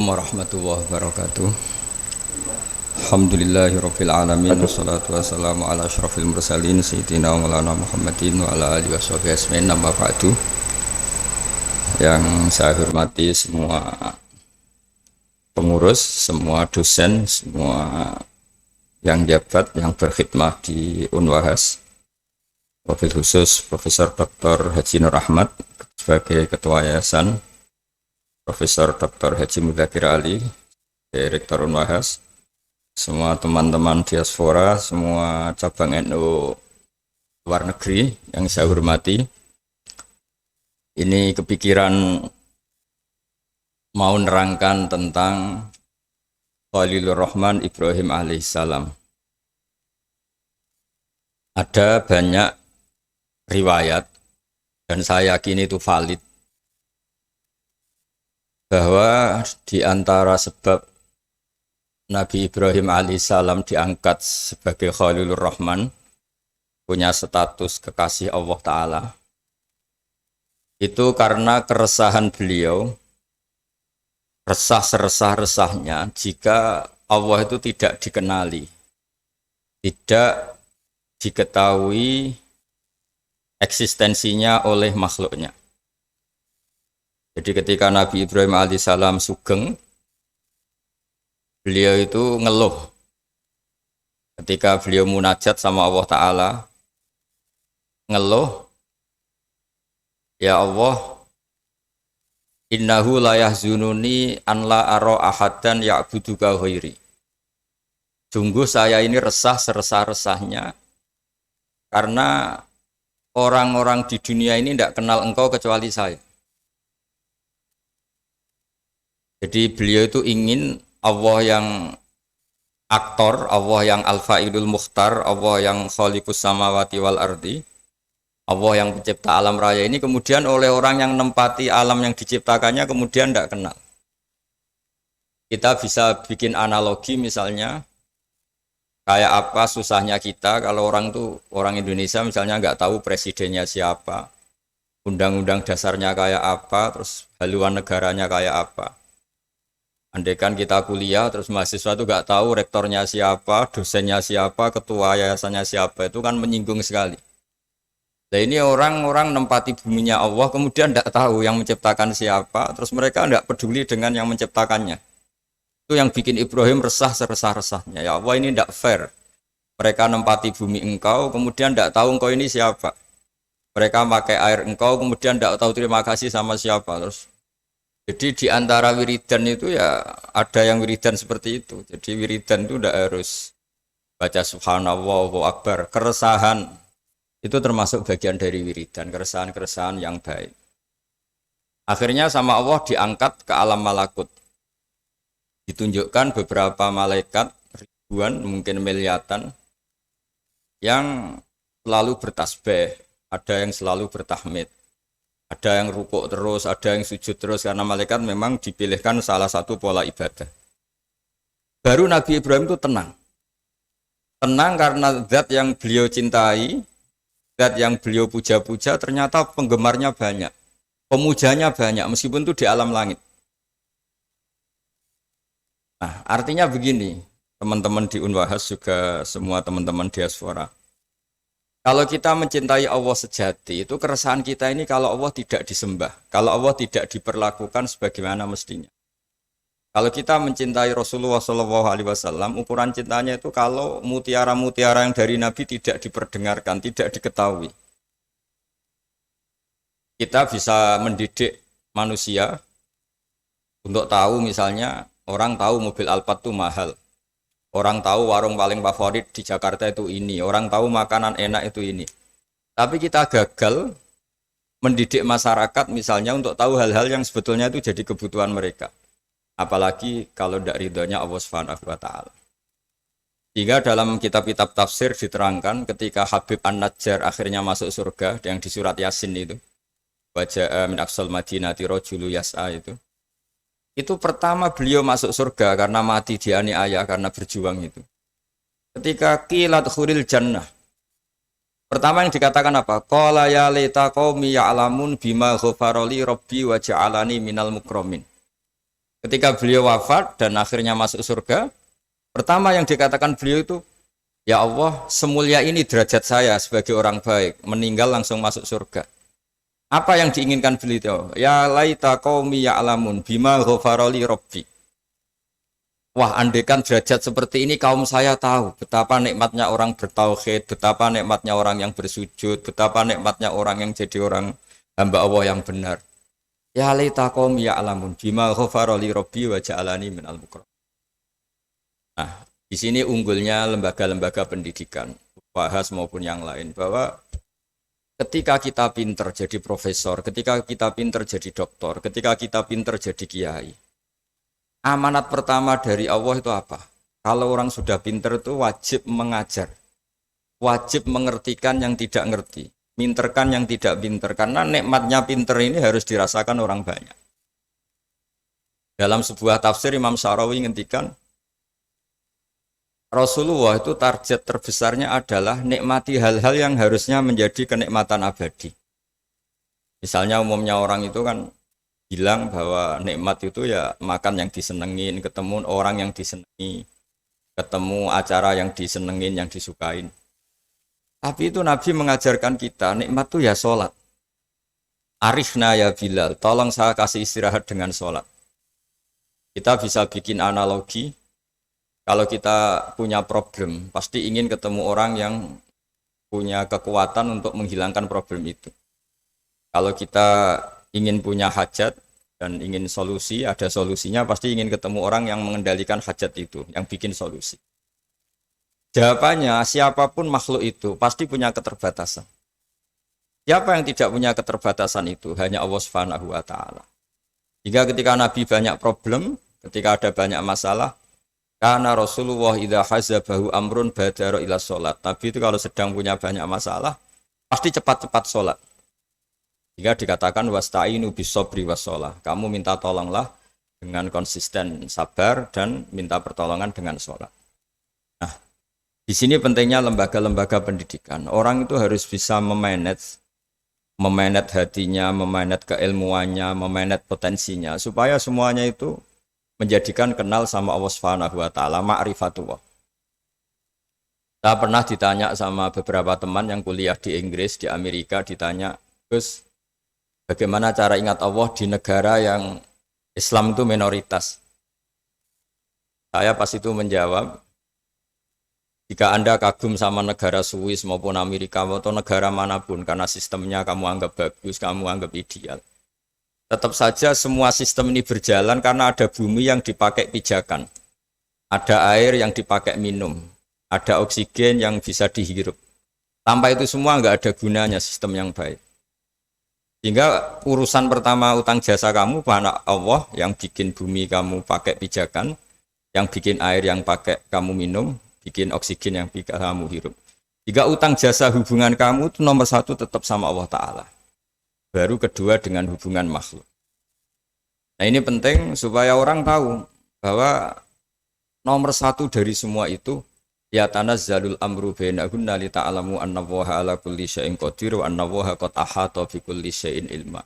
Assalamualaikum warahmatullahi wabarakatuh. Alhamdulillahirabbil alamin wassalatu wassalamu ala asyrafil mursalin sayyidina wa maulana Muhammadin wa ala alihi washabihi ajmain. Amma ba'du. Yang saya hormati semua pengurus, semua dosen, semua yang jabat yang berkhidmah di Unwahas. Wabil khusus Profesor Dr. Haji Nur Ahmad sebagai Ketua Yayasan, Profesor Dr. Haji Mudzakkir Ali, Direktur Unwahas, semua teman-teman diaspora, semua cabang NU luar negeri yang saya hormati. Ini kepikiran mau nerangkan tentang Khalilur Rahman Ibrahim alaihissalam. Ada banyak riwayat, dan saya yakin itu valid, bahwa di antara sebab Nabi Ibrahim alaihissalam diangkat sebagai Khalilur Rahman, punya status kekasih Allah Ta'ala, itu karena keresahan beliau, resah seresah-resahnya jika Allah itu tidak dikenali, tidak diketahui eksistensinya oleh makhluknya. Jadi ketika Nabi Ibrahim alaihissalam sugeng, beliau itu ngeluh. Ketika beliau munajat sama Allah Ta'ala, ngeluh, ya Allah, innahu la yahzununi an la ara ahadan ya'buduka ghairi. Sungguh saya ini resah seresah-resahnya, karena orang-orang di dunia ini tidak kenal engkau kecuali saya. Jadi beliau itu ingin Allah yang aktor, Allah yang al-fa'ilul mukhtar, Allah yang khaliqus samawati wal ardi, Allah yang pencipta alam raya ini kemudian oleh orang yang nempati alam yang diciptakannya kemudian tidak kenal. Kita bisa bikin analogi misalnya, kayak apa susahnya kita kalau orang Indonesia misalnya nggak tahu presidennya siapa, undang-undang dasarnya kayak apa, terus haluan negaranya kayak apa. Andaikan kita kuliah terus mahasiswa itu nggak tahu rektornya siapa, dosennya siapa, ketua yayasannya siapa, itu kan menyinggung sekali. Nah ini orang-orang nempati buminya Allah kemudian tidak tahu yang menciptakan siapa, terus mereka tidak peduli dengan yang menciptakannya. Itu yang bikin Ibrahim resah seresah-resahnya. Ya Allah, ini tidak fair. Mereka nempati bumi engkau kemudian tidak tahu engkau ini siapa. Mereka pakai air engkau kemudian tidak tahu terima kasih sama siapa. Terus jadi di antara wiridan itu ya ada yang wiridan seperti itu. Jadi wiridan itu tidak harus baca subhanallah, Allahu akbar. Keresahan itu termasuk bagian dari wiridan, keresahan-keresahan yang baik. Akhirnya sama Allah diangkat ke alam malakut. Ditunjukkan beberapa malaikat, ribuan, mungkin miliatan, yang selalu bertasbih, ada yang selalu bertahmid. Ada yang rukuk terus, ada yang sujud terus, karena malaikat memang dipilihkan salah satu pola ibadah. Baru Nabi Ibrahim itu tenang. Tenang karena zat yang beliau cintai, zat yang beliau puja-puja, ternyata penggemarnya banyak. Pemujanya banyak, meskipun itu di alam langit. Nah, artinya begini, teman-teman di Unwahas juga semua teman-teman diaspora. Kalau kita mencintai Allah sejati, itu keresahan kita ini kalau Allah tidak disembah, kalau Allah tidak diperlakukan sebagaimana mestinya. Kalau kita mencintai Rasulullah SAW, ukuran cintanya itu kalau mutiara-mutiara yang dari Nabi tidak diperdengarkan, tidak diketahui. Kita bisa mendidik manusia untuk tahu, misalnya orang tahu mobil Alphard itu mahal. Orang tahu warung paling favorit di Jakarta itu ini. Orang tahu makanan enak itu ini. Tapi kita gagal mendidik masyarakat misalnya untuk tahu hal-hal yang sebetulnya itu jadi kebutuhan mereka. Apalagi kalau tidak ridhonya Allah Subhanahu wa Ta'ala. Sehingga dalam kitab-kitab tafsir diterangkan ketika Habib An-Najjar akhirnya masuk surga, yang di surat Yasin itu, Waja'a min aqsal madinati rajulu yas'a itu pertama beliau masuk surga karena mati dianiaya karena berjuang itu. Ketika qilat khuril jannah, pertama yang dikatakan apa? Qala ya laita qaumi ya'lamun bima ghafarali rabbi wa ja'alani minal mukramin. Ketika beliau wafat dan akhirnya masuk surga, pertama yang dikatakan beliau itu, ya Allah, semulia ini derajat saya sebagai orang baik, meninggal langsung masuk surga. Apa yang diinginkan beliau? Ya laita qaumi ya'lamun bima ghafarali rabbi. Wah, andaikan derajat seperti ini kaum saya tahu betapa nikmatnya orang bertauhid, betapa nikmatnya orang yang bersujud, betapa nikmatnya orang yang jadi orang hamba Allah yang benar. Ya laita qaumi ya'lamun bima ghafarali rabbi wa ja'alani minal mukarramin. Nah, di sini unggulnya lembaga-lembaga pendidikan, bahas maupun yang lain, bahwa ketika kita pinter jadi profesor, ketika kita pinter jadi doktor, ketika kita pinter jadi kiai, amanat pertama dari Allah itu apa? Kalau orang sudah pinter itu wajib mengajar, wajib mengertikan yang tidak ngerti, minterkan yang tidak pinter, karena nikmatnya pinter ini harus dirasakan orang banyak. Dalam sebuah tafsir Imam Syarawi ngendikan, Rasulullah itu target terbesarnya adalah nikmati hal-hal yang harusnya menjadi kenikmatan abadi. Misalnya umumnya orang itu kan bilang bahwa nikmat itu ya makan yang disenengin, ketemu orang yang disenangi, ketemu acara yang disenengin, yang disukain. Tapi itu Nabi mengajarkan kita, nikmat itu ya sholat. Arifna ya Bilal, tolong saya kasih istirahat dengan sholat. Kita bisa bikin analogi, kalau kita punya problem, pasti ingin ketemu orang yang punya kekuatan untuk menghilangkan problem itu. Kalau kita ingin punya hajat dan ingin solusi, ada solusinya, pasti ingin ketemu orang yang mengendalikan hajat itu, yang bikin solusi. Jawabannya, siapapun makhluk itu pasti punya keterbatasan. Siapa yang tidak punya keterbatasan itu? Hanya Allah Subhanahu wa Ta'ala. Jika ketika Nabi banyak problem, ketika ada banyak masalah, karena Rasulullah idza hazabahu amrun badara ila sholat. Nabi itu kalau sedang punya banyak masalah, pasti cepat-cepat sholat. Jika dikatakan wasta'inu bisobri wassalah, kamu minta tolonglah dengan konsisten sabar dan minta pertolongan dengan sholat. Nah, di sini pentingnya lembaga-lembaga pendidikan. Orang itu harus bisa memanage hatinya, memanage keilmuannya, memanage potensinya, supaya semuanya itu menjadikan kenal sama Allah Subhanahu wa Ta'ala, ma'rifatullah. Saya pernah ditanya sama beberapa teman yang kuliah di Inggris, di Amerika, ditanya, Gus, bagaimana cara ingat Allah di negara yang Islam itu minoritas? Saya pas itu menjawab, jika Anda kagum sama negara Swiss maupun Amerika atau negara manapun, karena sistemnya kamu anggap bagus, kamu anggap ideal, tetap saja semua sistem ini berjalan karena ada bumi yang dipakai pijakan, ada air yang dipakai minum, ada oksigen yang bisa dihirup. Tanpa itu semua nggak ada gunanya sistem yang baik. Sehingga urusan pertama utang jasa kamu pada Allah yang bikin bumi kamu pakai pijakan, yang bikin air yang pakai kamu minum, bikin oksigen yang kamu hirup. Jika utang jasa hubungan kamu itu nomor satu tetap sama Allah Ta'ala. Baru kedua dengan hubungan makhluk. Nah ini penting supaya orang tahu bahwa nomor satu dari semua itu ya tanazzalul amru bainahunna li ta'lamu annallaha ala kulli syai'in qadir wa annallaha qad ahata bi kulli syai'in ilma.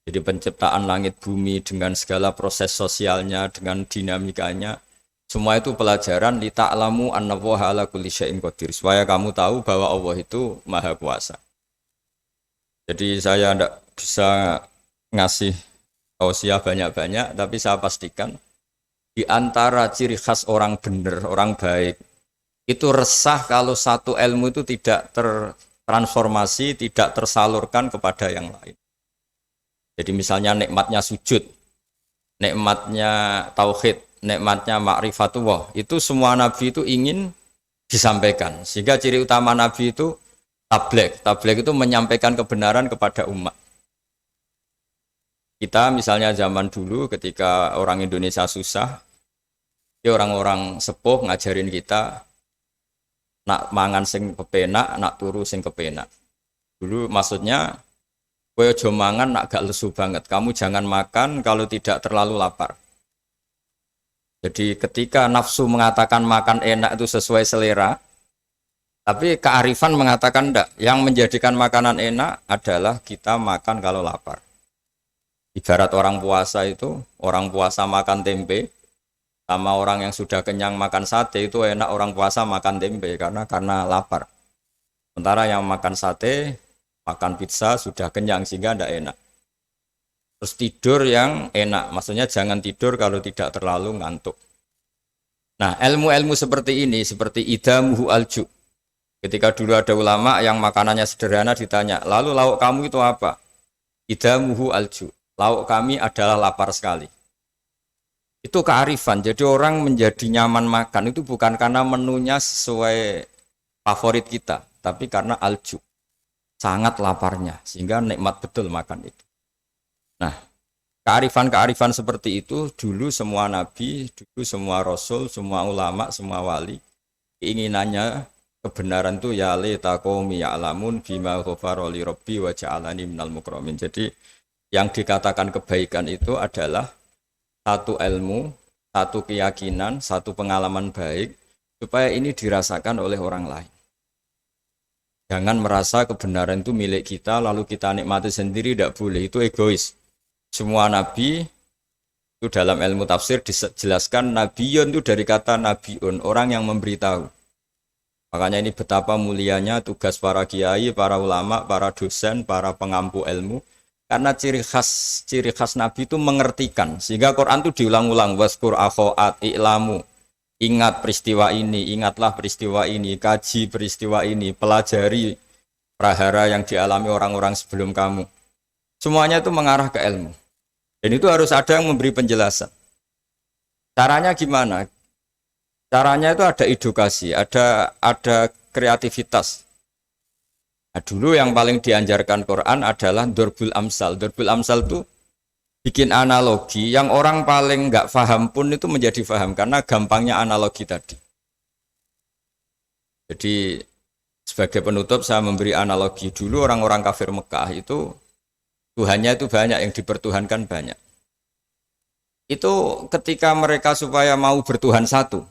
Jadi penciptaan langit bumi dengan segala proses sosialnya, dengan dinamikanya, semua itu pelajaran li ta'lamu annallaha ala kulli syai'in qadir, supaya kamu tahu bahwa Allah itu Maha Kuasa. Jadi saya tidak bisa ngasih tausiah banyak-banyak, tapi saya pastikan di antara ciri khas orang benar, orang baik, itu resah kalau satu ilmu itu tidak tertransformasi, tidak tersalurkan kepada yang lain. Jadi misalnya nikmatnya sujud, nikmatnya tauhid, nikmatnya ma'rifatullah, itu semua nabi itu ingin disampaikan. Sehingga ciri utama nabi itu tabligh itu menyampaikan kebenaran kepada umat. Kita misalnya zaman dulu ketika orang Indonesia susah, orang-orang sepuh ngajarin kita nak mangan sing kepenak, nak turu sing kepenak. Dulu maksudnya kowe aja mangan nak gak lesu banget. Kamu jangan makan kalau tidak terlalu lapar. Jadi ketika nafsu mengatakan makan enak itu sesuai selera, tapi kearifan mengatakan enggak. Yang menjadikan makanan enak adalah kita makan kalau lapar. Ibarat orang puasa makan tempe, sama orang yang sudah kenyang makan sate itu enak orang puasa makan tempe karena lapar. Sementara yang makan sate, makan pizza sudah kenyang sehingga tidak enak. Terus tidur yang enak, maksudnya jangan tidur kalau tidak terlalu ngantuk. Nah, ilmu-ilmu seperti ini, seperti idamuhu alju. Ketika dulu ada ulama yang makanannya sederhana ditanya, lalu lauk kamu itu apa? Idamuhu alju. Lauk kami adalah lapar sekali. Itu kearifan. Jadi orang menjadi nyaman makan itu bukan karena menunya sesuai favorit kita, tapi karena alju. Sangat laparnya, sehingga nikmat betul makan itu. Nah, kearifan-kearifan seperti itu dulu semua nabi, dulu semua rasul, semua ulama, semua wali keinginannya kebenaran itu ya laita qaumi ya'lamun bima ghafara li rabbi wa ja'alani minal mukramin. Jadi yang dikatakan kebaikan itu adalah satu ilmu, satu keyakinan, satu pengalaman baik supaya ini dirasakan oleh orang lain. Jangan merasa kebenaran itu milik kita lalu kita nikmati sendiri, tidak boleh, itu egois. Semua nabi itu dalam ilmu tafsir dijelaskan nabiyun itu dari kata nabiun, orang yang memberitahu. Makanya ini betapa mulianya tugas para kiai, para ulama, para dosen, para pengampu ilmu. Karena ciri khas nabi itu mengertikan. Sehingga Quran itu diulang-ulang, waskur akhoat i'lamu. Ingat peristiwa ini, ingatlah peristiwa ini, kaji peristiwa ini, pelajari prahara yang dialami orang-orang sebelum kamu. Semuanya itu mengarah ke ilmu. Dan itu harus ada yang memberi penjelasan. Caranya gimana? Caranya itu ada edukasi, ada kreativitas. Nah, dulu yang paling dianjarkan Quran adalah Dorbul Amsal. Dorbul Amsal itu bikin analogi yang orang paling nggak paham pun itu menjadi paham karena gampangnya analogi tadi. Jadi sebagai penutup saya memberi analogi. Dulu orang-orang kafir Mekah itu Tuhannya itu banyak, yang dipertuhankan banyak. Itu ketika mereka supaya mau bertuhan satu.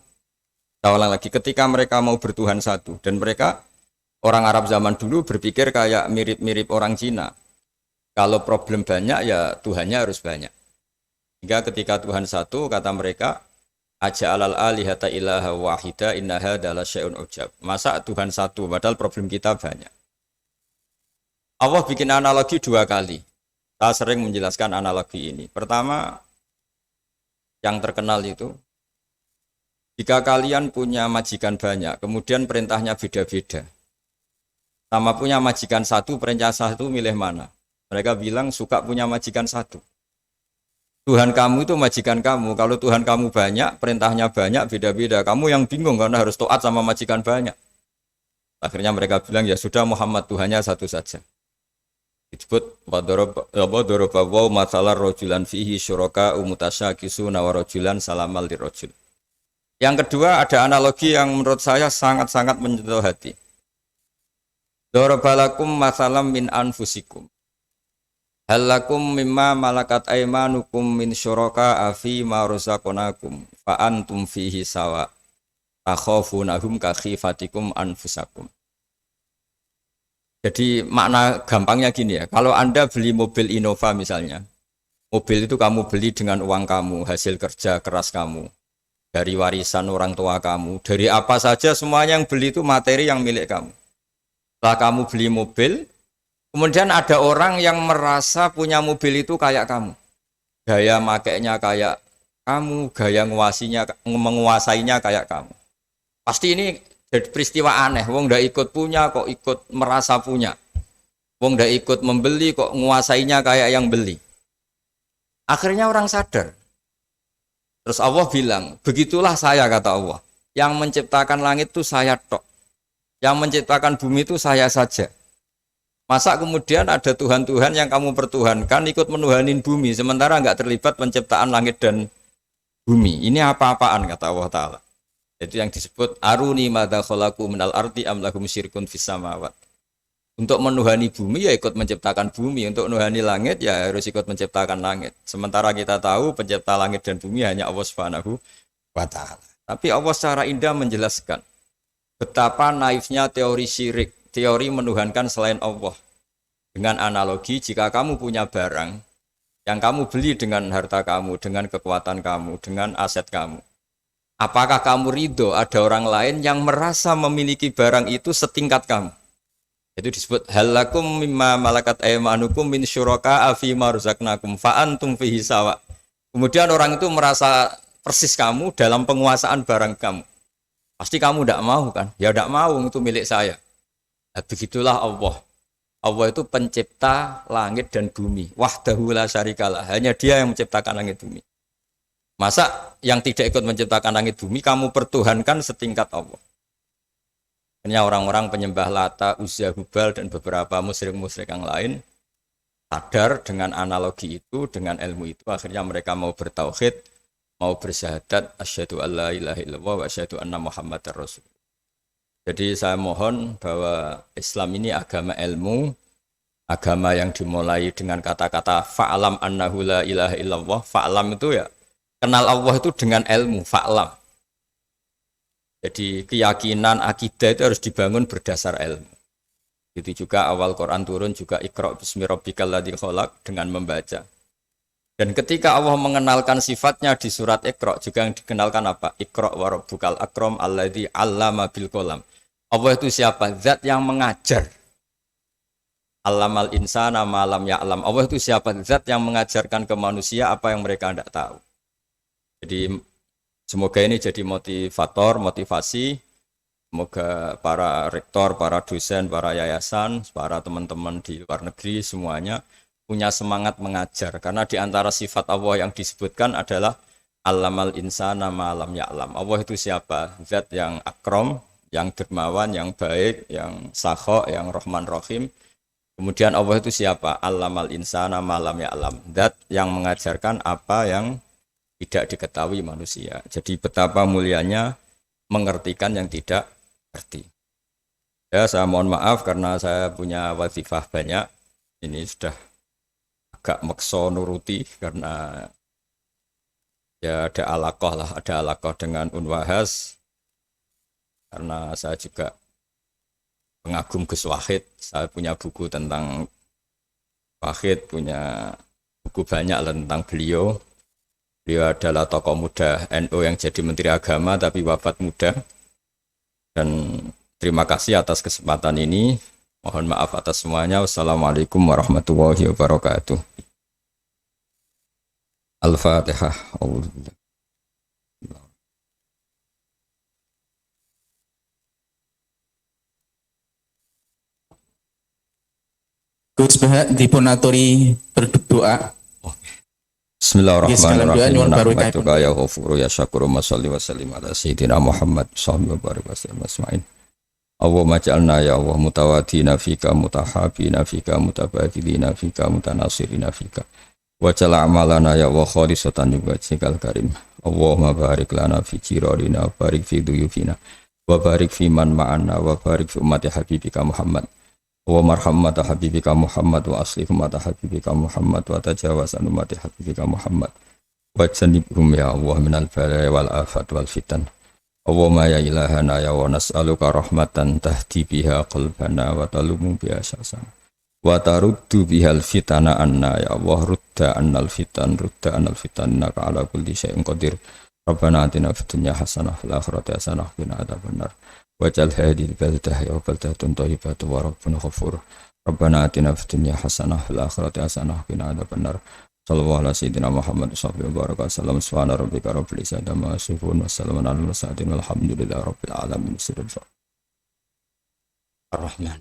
Saya ulang lagi, ketika mereka mau bertuhan satu. Dan mereka, orang Arab zaman dulu berpikir kayak mirip-mirip orang Cina. Kalau problem banyak, ya Tuhannya harus banyak. Hingga ketika Tuhan satu, kata mereka, aja'alal alihata ilaha wahida innaha adalah syai'un ujab. Masa Tuhan satu, padahal problem kita banyak. Allah bikin analogi 2 kali. Saya sering menjelaskan analogi ini. Pertama, yang terkenal itu, jika kalian punya majikan banyak, kemudian perintahnya beda-beda. Sama punya majikan satu, perintah satu milih mana? Mereka bilang suka punya majikan satu. Tuhan kamu itu majikan kamu. Kalau Tuhan kamu banyak, perintahnya banyak, beda-beda. Kamu yang bingung karena harus taat sama majikan banyak. Akhirnya mereka bilang, ya sudah Muhammad Tuhannya satu saja. Disebut wadorobawaw masalah rojulan fihi syuraka umutasyakisu nawarojulan salamal dirojul. Yang kedua ada analogi yang menurut saya sangat-sangat menyentuh hati. Dorobalakum masalam min anfusikum. Halakum mimma malakat aimanukum min syuraka afi ma rozaqnakum fa antum fihi sawa. Takhafunahum ka khifatikum anfusakum. Jadi makna gampangnya gini ya, kalau Anda beli mobil Innova misalnya, mobil itu kamu beli dengan uang kamu, hasil kerja keras kamu, dari warisan orang tua kamu, dari apa saja semuanya yang beli itu materi yang milik kamu. Setelah kamu beli mobil, kemudian ada orang yang merasa punya mobil itu kayak kamu. Gaya makainya kayak kamu, gaya menguasainya kayak kamu. Pasti ini jadi peristiwa aneh, wong ndak ikut punya kok ikut merasa punya. Wong ndak ikut membeli kok menguasainya kayak yang beli. Akhirnya orang sadar. Terus Allah bilang, begitulah saya kata Allah. Yang menciptakan langit itu saya tok. Yang menciptakan bumi itu saya saja. Masa kemudian ada Tuhan-Tuhan yang kamu pertuhankan ikut menuhanin bumi, sementara nggak terlibat penciptaan langit dan bumi. Ini apa-apaan kata Allah Ta'ala. Itu yang disebut aruni madza khalaqu minal ardi am lahum syirkun fis samawat. Untuk menuhani bumi ya ikut menciptakan bumi, untuk menuhani langit ya harus ikut menciptakan langit. Sementara kita tahu pencipta langit dan bumi hanya Allah Subhanahu wa taala. Tapi Allah secara indah menjelaskan betapa naifnya teori syirik, teori menuhankan selain Allah. Dengan analogi jika kamu punya barang, yang kamu beli dengan harta kamu, dengan kekuatan kamu, dengan aset kamu. Apakah kamu ridho ada orang lain yang merasa memiliki barang itu setingkat kamu? Itu disebut halakum mimma malakat aymanukum min syuraka fi ma razaqnakum fa antum fihi sawa. Kemudian orang itu merasa persis kamu dalam penguasaan barang kamu. Pasti kamu tidak mau kan? Ya tidak mau, itu milik saya. Nah, begitulah Allah. Allah itu pencipta langit dan bumi. Wahdahu la syarikalah. Hanya Dia yang menciptakan langit bumi. Masa yang tidak ikut menciptakan langit bumi kamu pertuhankan setingkat Allah? Hanya orang-orang penyembah Lata, Uzza, Hubal dan beberapa musyrik-musyrik yang lain sadar dengan analogi itu, dengan ilmu itu, akhirnya mereka mau bertauhid, mau bersyahadat asyhadu alla ilaha illallah wa asyhadu anna muhammadar rasul. Jadi saya mohon bahwa Islam ini agama ilmu, agama yang dimulai dengan kata-kata fa'lam annahu la ilaha illallah. Fa'lam itu ya kenal Allah itu dengan ilmu, fa'lam. Jadi keyakinan akidah itu harus dibangun berdasar ilmu. Itu juga awal Quran turun juga Iqra bismi rabbikal ladzi khalaq, dengan membaca. Dan ketika Allah mengenalkan sifatnya di surat Iqra juga yang dikenalkan apa? Iqra wa rabbukal akram alladzi 'allama bil qalam. Allah itu siapa? Zat yang mengajar. 'Allamal insana ma lam ya'lam. Allah itu siapa? Zat yang mengajarkan ke manusia apa yang mereka tidak tahu. Jadi semoga ini jadi motivator, motivasi. Semoga para rektor, para dosen, para yayasan, para teman-teman di luar negeri semuanya punya semangat mengajar. Karena di antara sifat Allah yang disebutkan adalah Allamal insana ma lam ya'lam. Allah itu siapa? Zat yang akram, yang dermawan, yang baik, yang sakho, yang rahman rahim. Kemudian Allah itu siapa? Allamal insana ma lam ya'lam. Zat yang mengajarkan apa yang tidak diketahui manusia. Jadi betapa mulianya mengertikan yang tidak ngerti. Ya, saya mohon maaf karena saya punya wazifah banyak. Ini sudah agak makso nuruti karena ya ada alaqah dengan Unwahas. Karena saya juga pengagum Gus Wahid. Saya punya buku tentang Wahid, punya buku banyak tentang beliau. Beliau adalah tokoh muda NU yang jadi Menteri Agama tapi wafat muda. Dan terima kasih atas kesempatan ini. Mohon maaf atas semuanya. Wassalamualaikum warahmatullahi wabarakatuh. Al-Fatihah. Gus Baha dipun aturi berdoa. Bismillahirrahmanirrahim. Nahmaduka ya ghafuru ya syakuru masalli wa sallim ala sayyidina Muhammad sallallahu alaihi wasallam. Allahumma ja'alna ya Allah mutawadina fika mutahabina fika mutabadilina fika mutanasirina fika wa ja'al amalana ya Allah khalisatan liwajhikal karim. Allahumma barik lana fi jirarina wa barik fi duyufina wa barik fi man ma'ana wa barik fi ummati habibika Muhammad wa marhammata habibika Muhammad wa aslih ummata habibika Muhammad wa tajawaz an ummati habibika Muhammad wa janibhum ya Allah minal balaya wal afat wal fitan. Allahumma ya ilahana ya wa nas'aluka rahmatan tahdi biha qalbana wa talumu biha syasana wa taruddu bihal fitana anna ya Allah rudda annal fitan innaka ala kulli syai'in qadir. Rabbana atina fid dunya hasanah fil akhirati hasanah wa qina adzabannar. Waj'al hadhil baldah ya baldatun thayyibatan wa rabbuna ghafur. Rabbana atina fid dunya hasanah fil akhirati hasanah wa qina adzabannar. Sallallahu alaihi sayyidina Muhammad sallallahu alaihi wasallam. Subhana rabbika rabbil izzati amma yasifun wa salamun alal mursalin walhamdulillahi rabbil alamin. Ar-Rahman